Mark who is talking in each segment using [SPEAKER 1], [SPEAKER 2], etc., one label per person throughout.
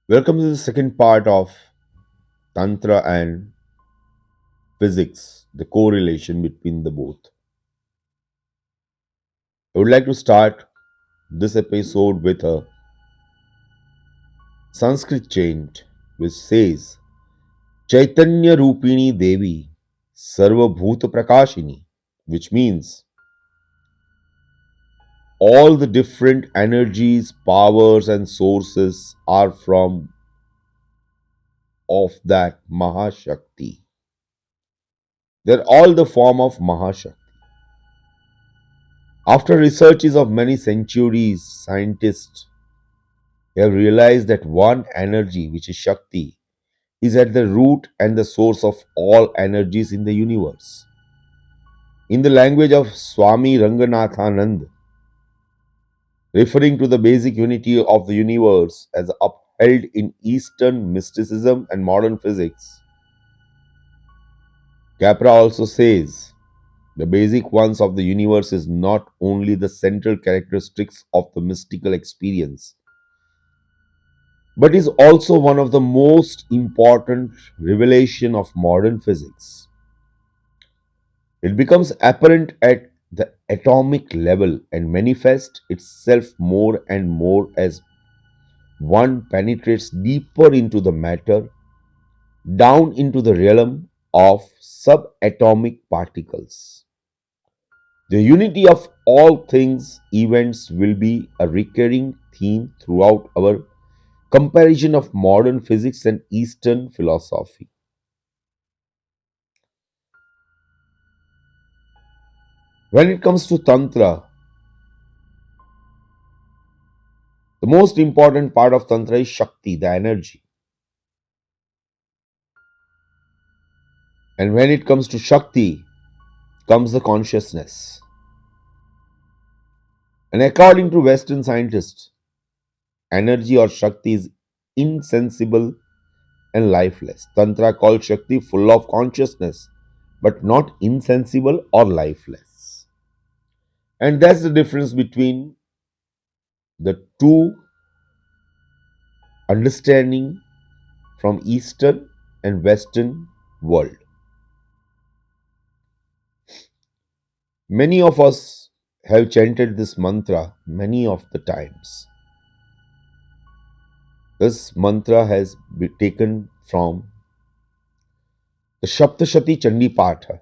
[SPEAKER 1] Welcome to the second part of Tantra and physics, the correlation between the both. I would like to start this episode with a Sanskrit chant which says Chaitanya Rupini Devi Sarva Bhuta Prakashini, which means all the different energies, powers, and sources are from of that Maha Shakti. They're all the form of Maha Shakti. After researches of many centuries, scientists have realized that one energy, which is Shakti, is at the root and the source of all energies in the universe. In the language of Swami Ranganathanand, referring to the basic unity of the universe as upheld in Eastern mysticism and modern physics, Capra also says the basic ones of the universe is not only the central characteristics of the mystical experience, but is also one of the most important revelation of modern physics. It becomes apparent at the atomic level and manifests itself more and more as one penetrates deeper into the matter, down into the realm of subatomic particles. The unity of all things events will be a recurring theme throughout our comparison of modern physics and Eastern philosophy. When it comes to Tantra, the most important part of Tantra is Shakti, the energy. And when it comes to Shakti, comes the consciousness. And according to Western scientists, energy or Shakti is insensible and lifeless. Tantra calls Shakti full of consciousness, but not insensible or lifeless. And that's the difference between the two understanding from Eastern and Western world. Many of us have chanted this mantra many of the times. This mantra has been taken from the Saptashati Chandi Patha,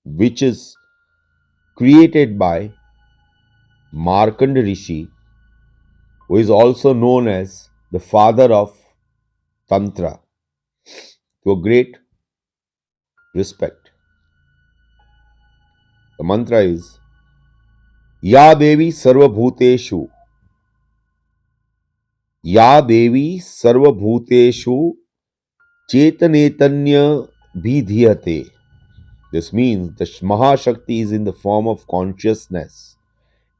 [SPEAKER 1] which is created by Markanda Rishi, who is also known as the father of Tantra, to a great respect. The mantra is Ya Devi Sarva Bhuteshu, Ya Devi Sarva Bhuteshu Chetanetanya Bhidhyate. This means the Maha Shakti is in the form of consciousness,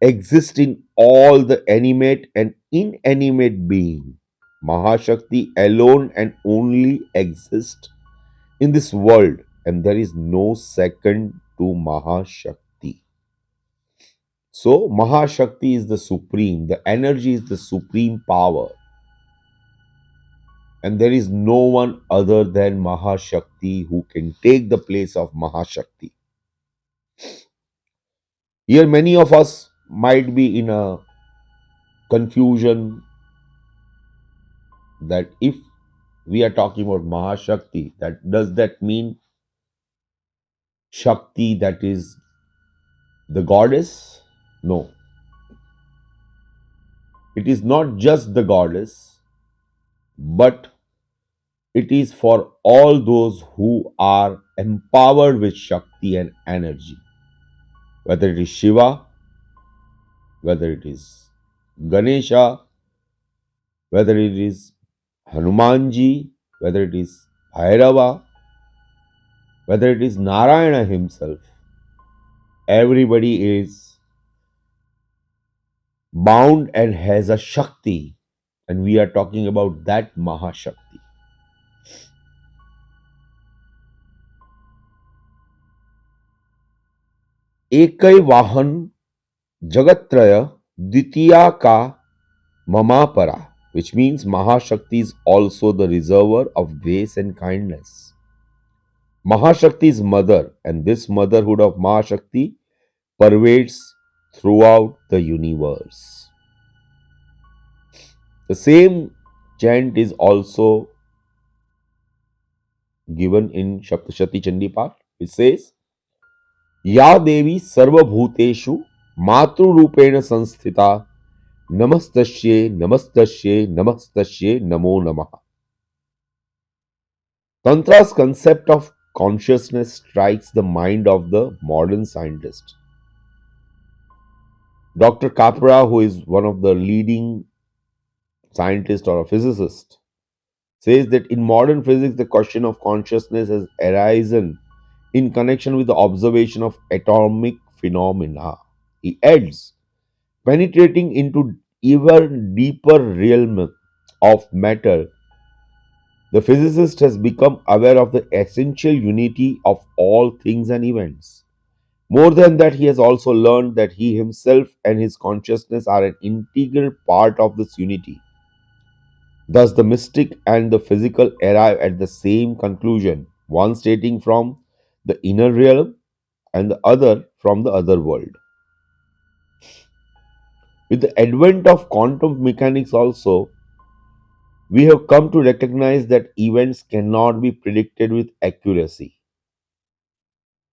[SPEAKER 1] exists in all the animate and inanimate being. Maha Shakti alone and only exists in this world, and there is no second to Maha Shakti. So, Maha Shakti is the supreme, the energy is the supreme power, and there is no one other than Maha Shakti who can take the place of Maha Shakti. Here, many of us might be in a confusion that if we are talking about Maha Shakti, that does that mean Shakti that is the goddess? No. It is not just the goddess, but it is for all those who are empowered with Shakti and energy. Whether it is Shiva, whether it is Ganesha, whether it is Hanumanji, whether it is Bhairava, whether it is Narayana himself, everybody is bound and has a Shakti, and we are talking about that Mahashakti. एकै वाहन जगत्रय द्वितीया का mama परा. which means Maha Shakti is also the reservoir of grace and kindness. Maha Shakti is mother, and this motherhood of Maha Shakti pervades throughout the universe. The same chant is also given in Shaptashati Chandi Path. It says, Ya Devi Sarvabhuteshu Matru Rupena Sanstita Namastasye Namastasye Namastasye Namo Namaha. Tantra's concept of consciousness strikes the mind of the modern scientist. Dr. Capra, who is one of the leading scientists or a physicist, says that in modern physics, the question of consciousness has arisen in connection with the observation of atomic phenomena. He adds, penetrating into even deeper realm of matter, the physicist has become aware of the essential unity of all things and events. More than that, he has also learned that he himself and his consciousness are an integral part of this unity. Thus, the mystic and the physical arrive at the same conclusion, one stating from the inner realm and the other from the other world. With the advent of quantum mechanics, also, we have come to recognize that events cannot be predicted with accuracy.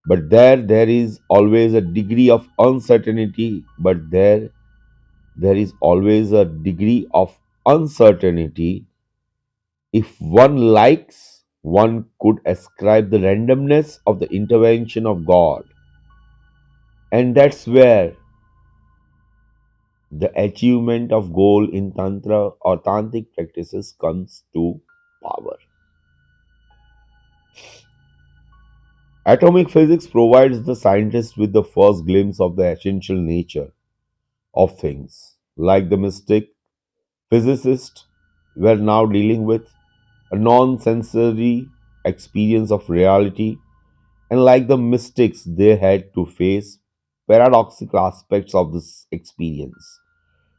[SPEAKER 1] But there is always a degree of uncertainty, there is always a degree of uncertainty. If one likes, one could ascribe the randomness of the intervention of God. And that's where the achievement of goal in Tantra or Tantric practices comes to power. Atomic physics provides the scientist with the first glimpse of the essential nature of things. Like the mystic, physicists were now dealing with a non sensory experience of reality, and like the mystics, they had to face paradoxical aspects of this experience.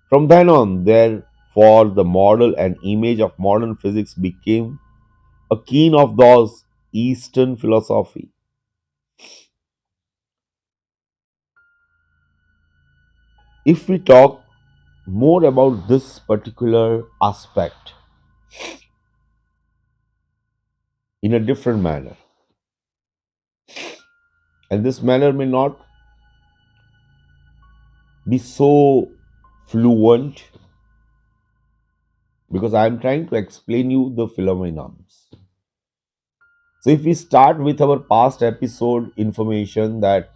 [SPEAKER 1] From then on, therefore, the model and image of modern physics became a keen of those Eastern philosophy. If we talk more about this particular aspect in a different manner, and this manner may not be so fluent because I am trying to explain you the phenomena. So, if we start with our past episode information that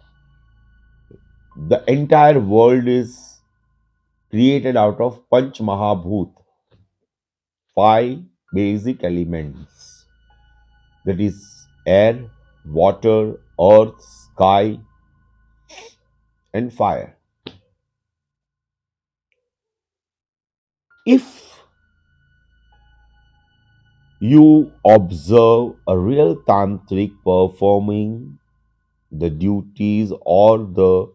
[SPEAKER 1] the entire world is created out of Panch Mahabhut, five basic elements, that is air, water, earth, sky, and fire. If you observe a real tantric performing the duties or the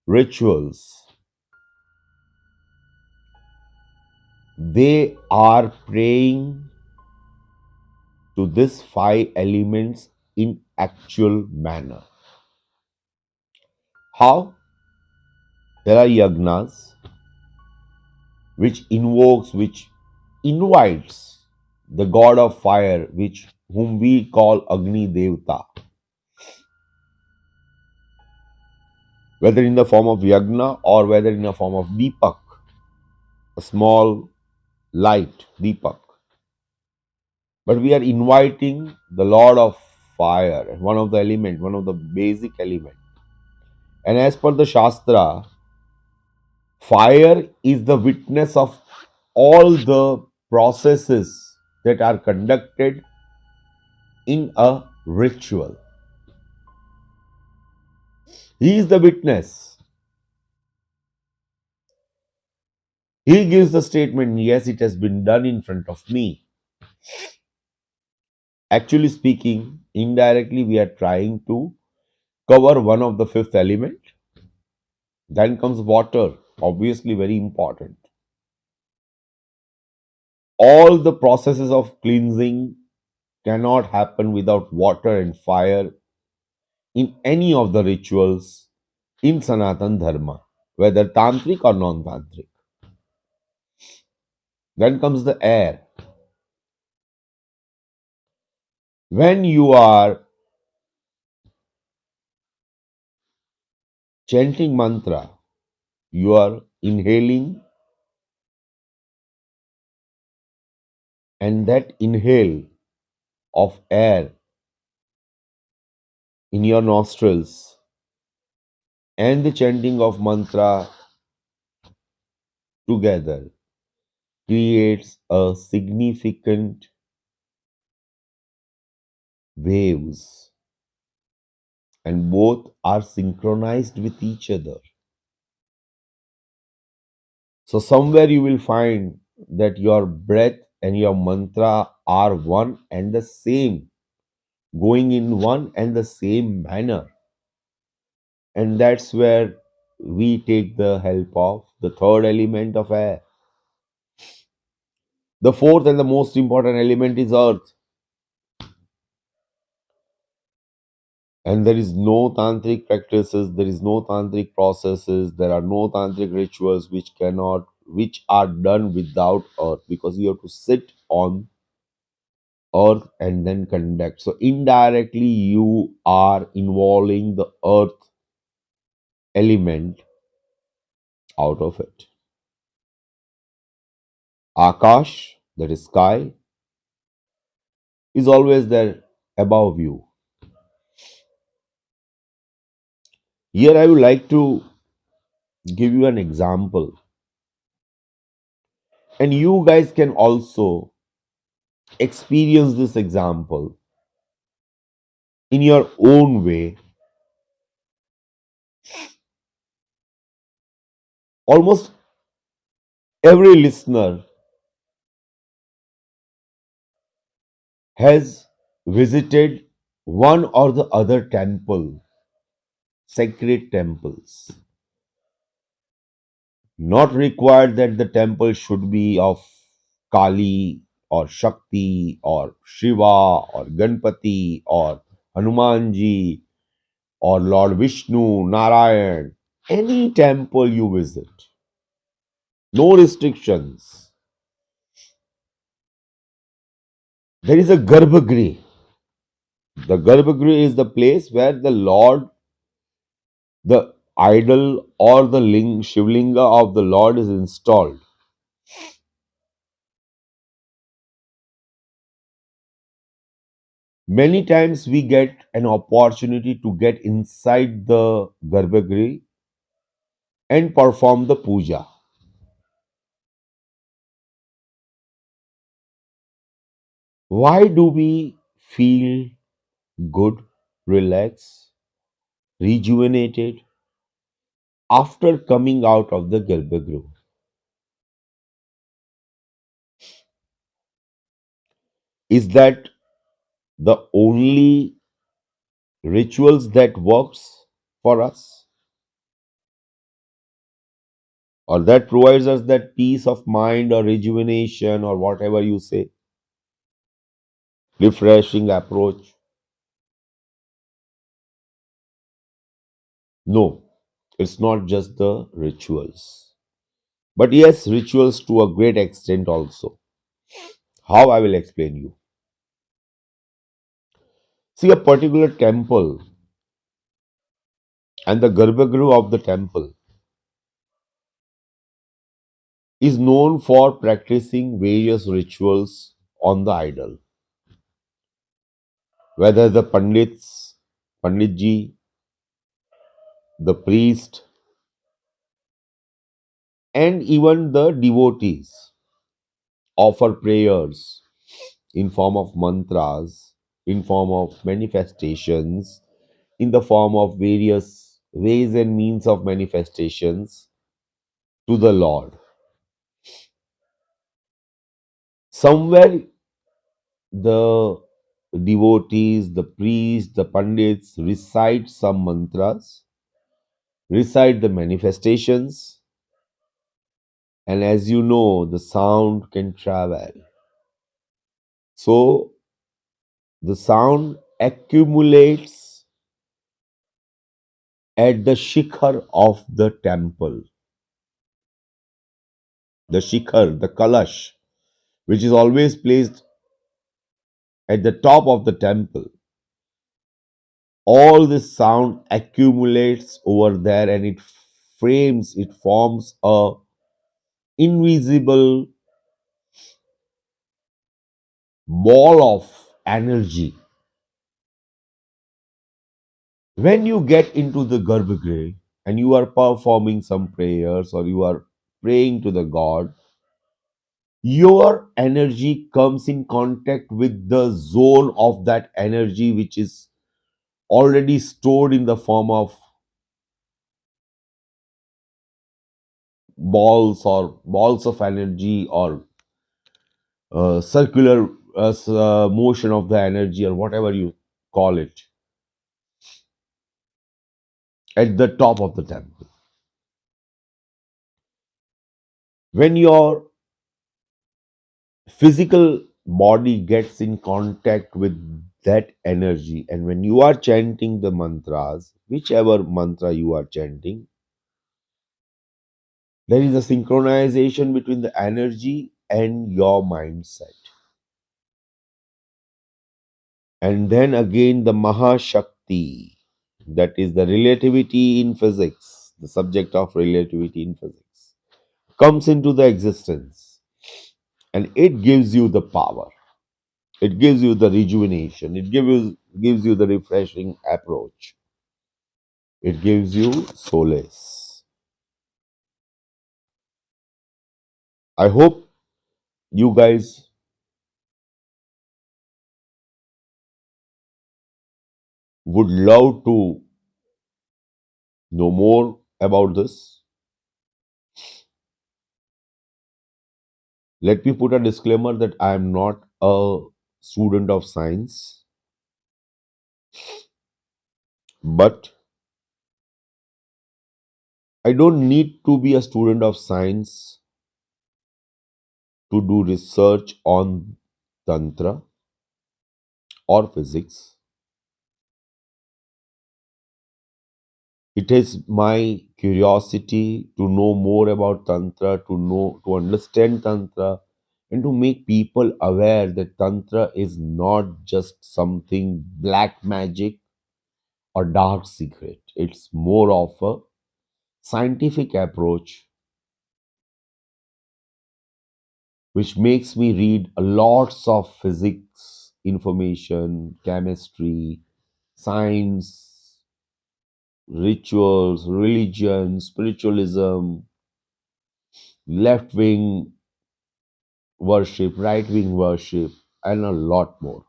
[SPEAKER 1] rituals, they are praying to these five elements in actual manner. How? There are yagnas which invites the god of fire, which whom we call Agni Devta, whether in the form of yagna or whether in the form of deepak, a small light deepak. But we are inviting the Lord of fire, one of the element, one of the basic element. And as per the Shastra, fire is the witness of all the processes that are conducted in a ritual. He is the witness. He gives the statement, yes, it has been done in front of me. Actually speaking, indirectly, we are trying to cover one of the fifth element. Then comes water, obviously very important. All the processes of cleansing cannot happen without water and fire in any of the rituals in Sanatan Dharma, whether tantric or non tantric. Then comes the air. When you are chanting mantra, you are inhaling, and that inhale of air in your nostrils and the chanting of mantra together creates a significant waves, and both are synchronized with each other. So somewhere you will find that your breath and your mantra are one and the same, going in one and the same manner. And that's where we take the help of the third element of air. The fourth and the most important element is earth. And there is no tantric practices, there is no tantric processes, there are no tantric rituals which are done without earth, because you have to sit on earth and then conduct. So indirectly you are involving the earth element out of it. Akash, that is sky, is always there above you. Here I would like to give you an example, and you guys can also experience this example in your own way. Almost every listener has visited one or the other temple, sacred temples. Not required that the temple should be of Kali or Shakti or Shiva or Ganpati or Hanumanji or Lord Vishnu, Narayan. Any temple you visit, no restrictions. There is a Garbhagriha. The Garbhagriha is the place where the Lord, the idol or the Shivlinga of the Lord is installed. Many times we get an opportunity to get inside the Garbhagriha and perform the puja. Why do we feel good, relaxed, rejuvenated after coming out of the Garbhagriha? Is that the only rituals that works for us, or that provides us that peace of mind or rejuvenation or whatever you say, refreshing approach? No, it's not just the rituals. But yes, rituals to a great extent also. How, I will explain you. See, a particular temple and the Garbhagriha of the temple is known for practicing various rituals on the idol. Whether the Panditji, the priest, and even the devotees offer prayers in form of mantras, in form of manifestations, in the form of various ways and means of manifestations to the Lord. Somewhere the devotees, the priests, the pandits recite some mantras, recite the manifestations, and as you know, the sound can travel. So the sound accumulates at the shikhar of the temple, the shikhar, the kalash, which is always placed at the top of the temple. All this sound accumulates over there and it forms a invisible ball of energy. When you get into the garbhagriha and you are performing some prayers or you are praying to the god, your energy comes in contact with the zone of that energy which is already stored in the form of balls of energy or circular motion of the energy or whatever you call it at the top of the temple. When your physical body gets in contact with that energy, and when you are chanting the mantras, whichever mantra you are chanting, there is a synchronization between the energy and your mindset. And then again, the Maha Shakti, that is the relativity in physics, the subject of relativity in physics, comes into the existence and it gives you the power. It gives you the rejuvenation. Gives you the refreshing approach. It gives you solace. I hope you guys would love to know more about this. Let me put a disclaimer that I am not a student of science, but I don't need to be a student of science to do research on Tantra or physics. It is my curiosity to know more about Tantra, to understand Tantra, and to make people aware that Tantra is not just something black magic or dark secret. It's more of a scientific approach which makes me read lots of physics information, chemistry, science, rituals, religion, spiritualism, left wing worship, right wing worship, and a lot more.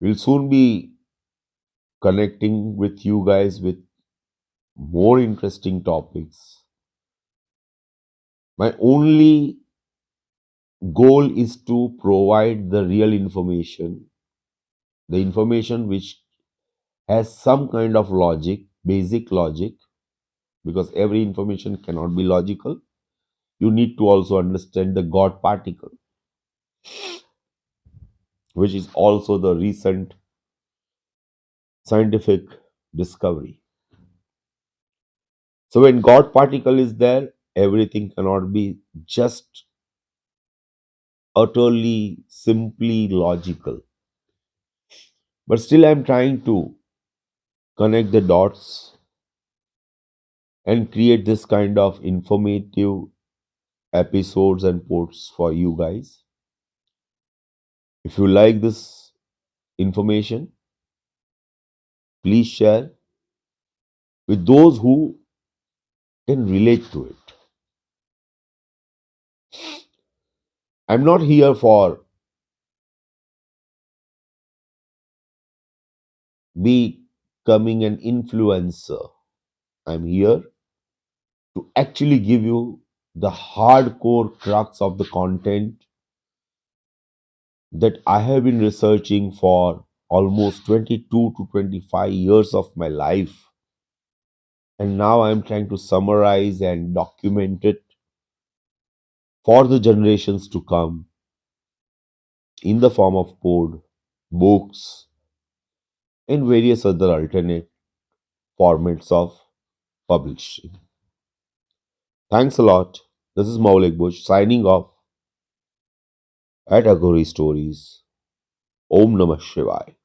[SPEAKER 1] We'll soon be connecting with you guys with more interesting topics. My only goal is to provide the real information, the information which has some kind of logic, basic logic, because every information cannot be logical. You need to also understand the God particle, which is also the recent scientific discovery. So when God particle is there, everything cannot be just utterly simply logical. But still I'm trying to connect the dots and create this kind of informative episodes and posts for you guys. If you like this information, please share with those who can relate to it. I'm not here for becoming an influencer. I'm here to actually give you the hardcore crux of the content that I have been researching for almost 22 to 25 years of my life. And now I'm trying to summarize and document it for the generations to come in the form of code, books, and various other alternate formats of publishing. Thanks a lot. This is Maulik Bush signing off at Aghori Stories. Om Namah Shivaya.